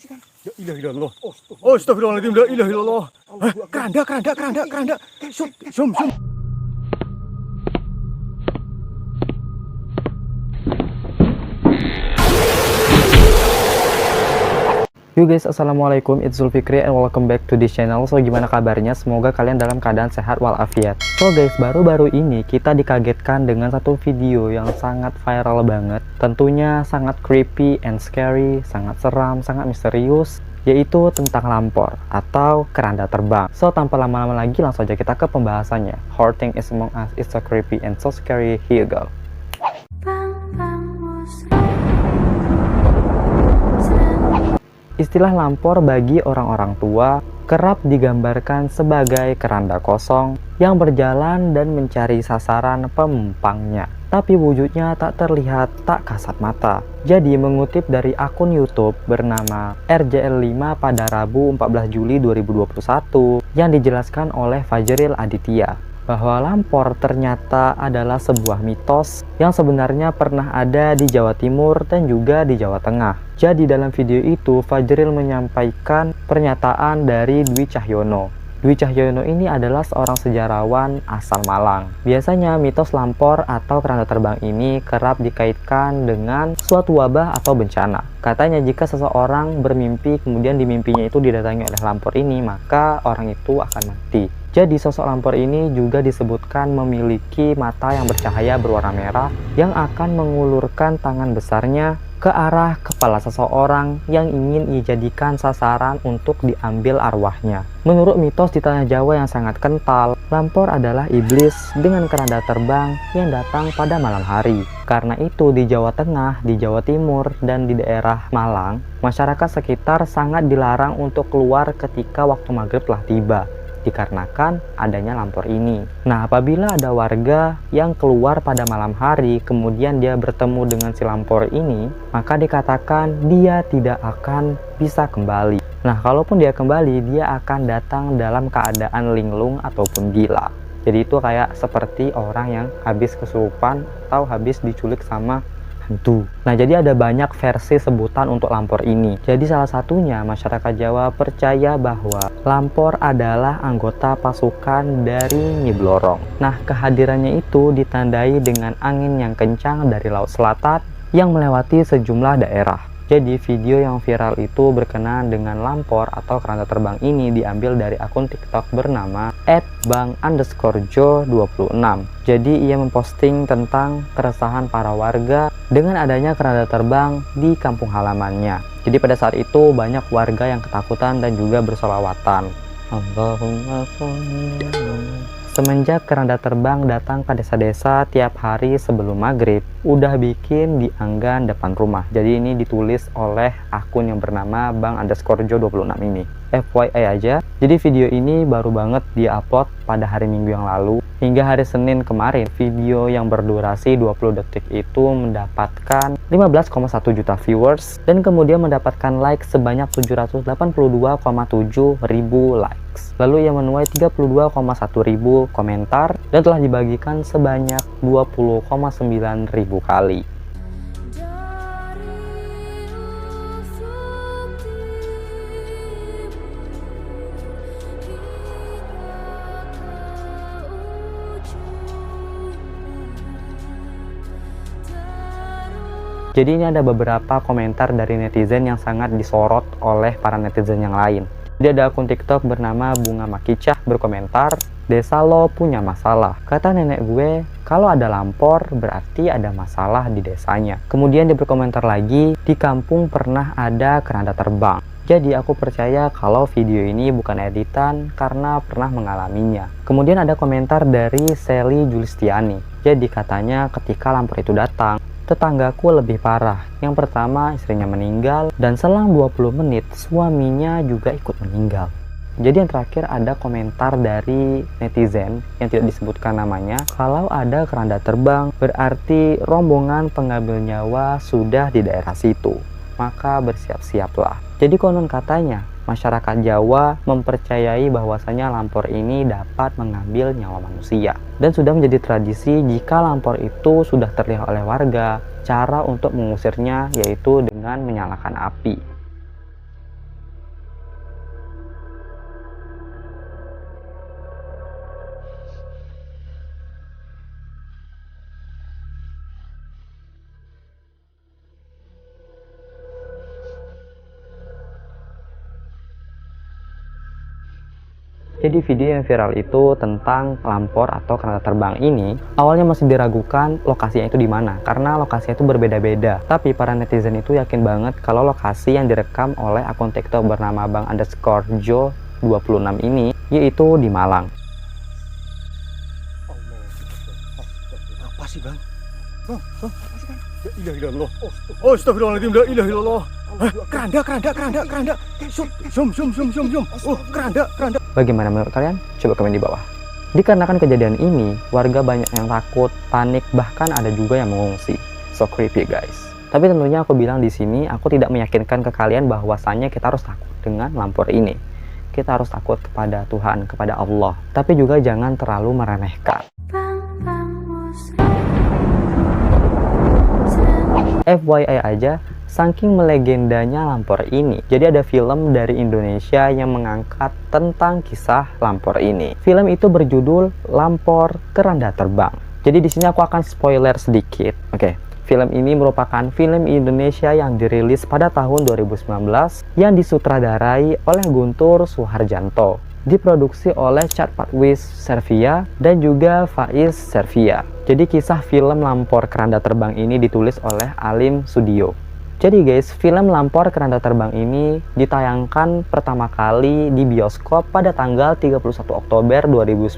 La ilaha illallah. Oh, astagfirullahaladzim. La ilaha illallah. Keranda. Sum. Yo guys, assalamualaikum, it's Zulfikri and welcome back to this channel. So gimana kabarnya? Semoga kalian dalam keadaan sehat walafiat. So guys, baru-baru ini kita dikagetkan dengan satu video yang sangat viral banget. Tentunya sangat creepy and scary, sangat seram, sangat misterius, yaitu tentang lampor atau keranda terbang. So tanpa lama-lama lagi langsung aja kita ke pembahasannya. Haunting is Among Us is so creepy and so scary. Here you go. Istilah lampor bagi orang-orang tua kerap digambarkan sebagai keranda kosong yang berjalan dan mencari sasaran penumpangnya. Tapi wujudnya tak terlihat, tak kasat mata. Jadi mengutip dari akun YouTube bernama RJL5 pada Rabu 14 Juli 2021 yang dijelaskan oleh Fajril Aditya, bahwa lampor ternyata adalah sebuah mitos yang sebenarnya pernah ada di Jawa Timur dan juga di Jawa Tengah. Jadi dalam video itu Fajril menyampaikan pernyataan dari Dwi Cahyono. Dwi Cahyono ini adalah seorang sejarawan asal Malang. Biasanya mitos lampor atau keranda terbang ini kerap dikaitkan dengan suatu wabah atau bencana. Katanya jika seseorang bermimpi kemudian di mimpinya itu didatangi oleh lampor ini, maka orang itu akan mati. Jadi sosok lampor ini juga disebutkan memiliki mata yang bercahaya berwarna merah yang akan mengulurkan tangan besarnya ke arah kepala seseorang yang ingin dijadikan sasaran untuk diambil arwahnya. Menurut mitos di tanah Jawa yang sangat kental, lampor adalah iblis dengan keranda terbang yang datang pada malam hari. Karena itu di Jawa Tengah, di Jawa Timur, dan di daerah Malang, masyarakat sekitar sangat dilarang untuk keluar ketika waktu maghrib telah tiba, dikarenakan adanya lampor ini. Nah, apabila ada warga yang keluar pada malam hari kemudian dia bertemu dengan si lampor ini, maka dikatakan dia tidak akan bisa kembali. Nah, kalaupun dia kembali, dia akan datang dalam keadaan linglung ataupun gila. Jadi itu kayak seperti orang yang habis kesurupan atau habis diculik sama hantu. Nah, jadi ada banyak versi sebutan untuk lampor ini. Jadi salah satunya masyarakat Jawa percaya bahwa lampor adalah anggota pasukan dari Nyi Blorong. Nah, kehadirannya itu ditandai dengan angin yang kencang dari laut selatan yang melewati sejumlah daerah. Jadi video yang viral itu berkenaan dengan lampor atau keranda terbang ini diambil dari akun TikTok bernama @bang_jo26. Jadi ia memposting tentang keresahan para warga dengan adanya keranda terbang di kampung halamannya. Jadi pada saat itu banyak warga yang ketakutan dan juga bersolawatan. Allahumma sholli. Semenjak keranda terbang datang ke desa-desa tiap hari sebelum maghrib, udah bikin dianggan depan rumah. Jadi ini ditulis oleh akun yang bernama bang_jo26 ini. FYI aja, jadi video ini baru banget diupload pada hari Minggu yang lalu. Hingga hari Senin kemarin, video yang berdurasi 20 detik itu mendapatkan 15,1 juta viewers dan kemudian mendapatkan like sebanyak 782,7 ribu likes. Lalu ia menuai 32,1 ribu komentar dan telah dibagikan sebanyak 20,9 ribu kali. Jadi ini ada beberapa komentar dari netizen yang sangat disorot oleh para netizen yang lain. Jadi ada akun TikTok bernama Bunga Makicah berkomentar, "Desa lo punya masalah. Kata nenek gue, kalau ada lampor berarti ada masalah di desanya." Kemudian dia berkomentar lagi, "Di kampung pernah ada keranda terbang. Jadi aku percaya kalau video ini bukan editan karena pernah mengalaminya." Kemudian ada komentar dari Sally Julistiani. Jadi katanya ketika lampor itu datang, tetanggaku lebih parah. Yang pertama istrinya meninggal dan selang 20 menit suaminya juga ikut meninggal. Jadi yang terakhir ada komentar dari netizen yang tidak disebutkan namanya, kalau ada keranda terbang berarti rombongan pengambil nyawa sudah di daerah situ. Maka bersiap-siaplah. Jadi konon katanya masyarakat Jawa mempercayai bahwasanya lampor ini dapat mengambil nyawa manusia. Dan sudah menjadi tradisi jika lampor itu sudah terlihat oleh warga, cara untuk mengusirnya yaitu dengan menyalakan api. Jadi video yang viral itu tentang lampor atau keranda terbang ini awalnya masih diragukan lokasinya itu di mana karena lokasinya itu berbeda-beda. Tapi para netizen itu yakin banget kalau lokasi yang direkam oleh akun TikTok bernama bang_jo26 ini yaitu di Malang. Apa sih bang? Bang, apa sih bang? La ilaha illallah. Astagfirullahaladzim, la ilaha illallah. Keranda. Syum. Oh, keranda. Bagaimana menurut kalian? Coba komen di bawah. Dikarenakan kejadian ini, warga banyak yang takut, panik, bahkan ada juga yang mengungsi. So creepy guys. Tapi tentunya aku bilang di sini, aku tidak meyakinkan ke kalian bahwasannya kita harus takut dengan lampor ini. Kita harus takut kepada Tuhan, kepada Allah. Tapi juga jangan terlalu meremehkan. FYI aja, saking melegendanya lampor ini, jadi ada film dari Indonesia yang mengangkat tentang kisah lampor ini. Film itu berjudul Lampor Keranda Terbang. Jadi di sini aku akan spoiler sedikit. Oke. Film ini merupakan film Indonesia yang dirilis pada tahun 2019 yang disutradarai oleh Guntur Suharjanto, diproduksi oleh Chad Patwis Servia dan juga Faiz Servia. Jadi kisah film Lampor Keranda Terbang ini ditulis oleh Alim Sudio. Jadi guys, film Lampor Keranda Terbang ini ditayangkan pertama kali di bioskop pada tanggal 31 Oktober 2019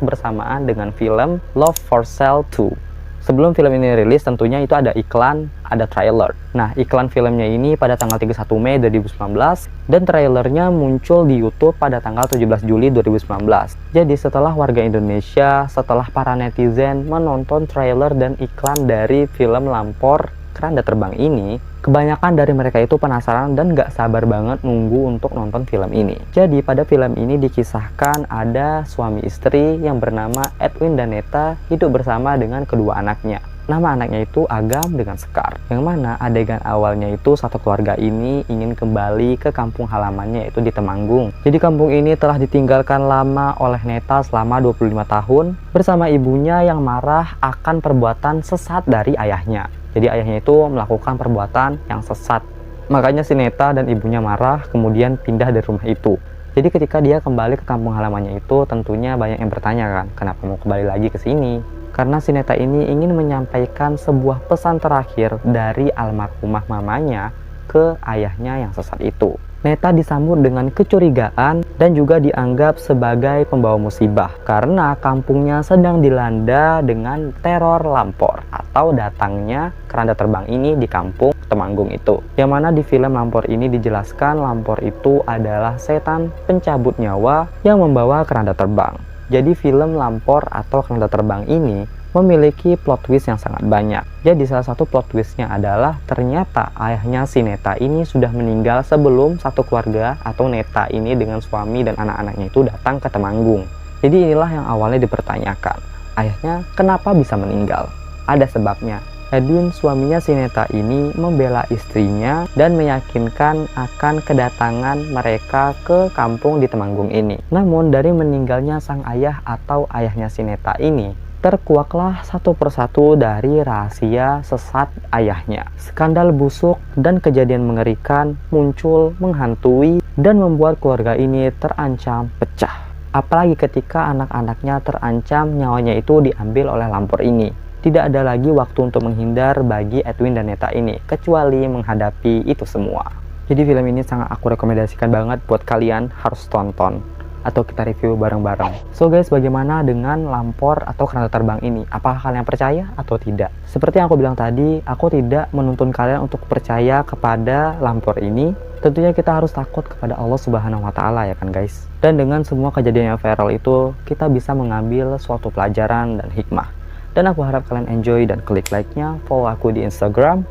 bersamaan dengan film Love for Sale 2. Sebelum film ini rilis tentunya itu ada iklan, ada trailer. Nah, iklan filmnya ini pada tanggal 31 Mei 2019 dan trailernya muncul di YouTube pada tanggal 17 Juli 2019. Jadi setelah warga Indonesia, setelah para netizen menonton trailer dan iklan dari film Lampor Keranda Terbang ini, kebanyakan dari mereka itu penasaran dan gak sabar banget nunggu untuk nonton film ini. Jadi pada film ini dikisahkan ada suami istri yang bernama Edwin dan Neta hidup bersama dengan kedua anaknya. Nama anaknya itu Agam dengan Sekar, yang mana adegan awalnya itu satu keluarga ini ingin kembali ke kampung halamannya yaitu di Temanggung. Jadi kampung ini telah ditinggalkan lama oleh Neta selama 25 tahun bersama ibunya yang marah akan perbuatan sesat dari ayahnya. Jadi ayahnya itu melakukan perbuatan yang sesat. Makanya si Neta dan ibunya marah kemudian pindah dari rumah itu. Jadi ketika dia kembali ke kampung halamannya itu tentunya banyak yang bertanya kan, kenapa mau kembali lagi ke sini? Karena si Neta ini ingin menyampaikan sebuah pesan terakhir dari almarhumah mamanya ke ayahnya yang sesat itu. Neta disambut dengan kecurigaan dan juga dianggap sebagai pembawa musibah karena kampungnya sedang dilanda dengan teror lampor atau datangnya keranda terbang ini di kampung Temanggung itu. Yang mana di film Lampor ini dijelaskan lampor itu adalah setan pencabut nyawa yang membawa keranda terbang. Jadi film Lampor atau Keranda Terbang ini memiliki plot twist yang sangat banyak. Jadi salah satu plot twistnya adalah ternyata ayahnya si Neta ini sudah meninggal sebelum satu keluarga atau Neta ini dengan suami dan anak-anaknya itu datang ke Temanggung. Jadi inilah yang awalnya dipertanyakan. Ayahnya kenapa bisa meninggal? Ada sebabnya. Edwin suaminya si Neta ini membela istrinya dan meyakinkan akan kedatangan mereka ke kampung di Temanggung ini. Namun dari meninggalnya sang ayah atau ayahnya si Neta ini, terkuaklah satu persatu dari rahasia sesat ayahnya. Skandal busuk dan kejadian mengerikan muncul menghantui dan membuat keluarga ini terancam pecah. Apalagi ketika anak-anaknya terancam nyawanya itu diambil oleh lampor ini. Tidak ada lagi waktu untuk menghindar bagi Edwin dan Neta ini, kecuali menghadapi itu semua. Jadi film ini sangat aku rekomendasikan banget buat kalian harus tonton. Atau kita review bareng-bareng. So guys, bagaimana dengan Lampor atau Keranda Terbang ini? Apakah kalian percaya atau tidak? Seperti yang aku bilang tadi, aku tidak menuntun kalian untuk percaya kepada Lampor ini. Tentunya kita harus takut kepada Allah Subhanahu wa Ta'ala ya kan guys. Dan dengan semua kejadian yang viral itu, kita bisa mengambil suatu pelajaran dan hikmah. Dan aku harap kalian enjoy dan klik like-nya, follow aku di Instagram,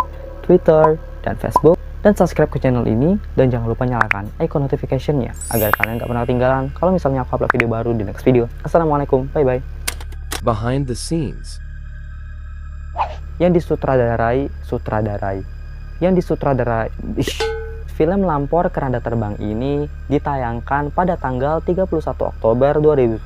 Twitter, dan Facebook. Dan subscribe ke channel ini, dan jangan lupa nyalakan icon notification-nya agar kalian gak pernah ketinggalan kalau misalnya aku upload video baru di next video. Assalamualaikum, bye-bye. Behind the scenes. Yang disutradarai film Lampor Keranda Terbang ini ditayangkan pada tanggal 31 Oktober 2000.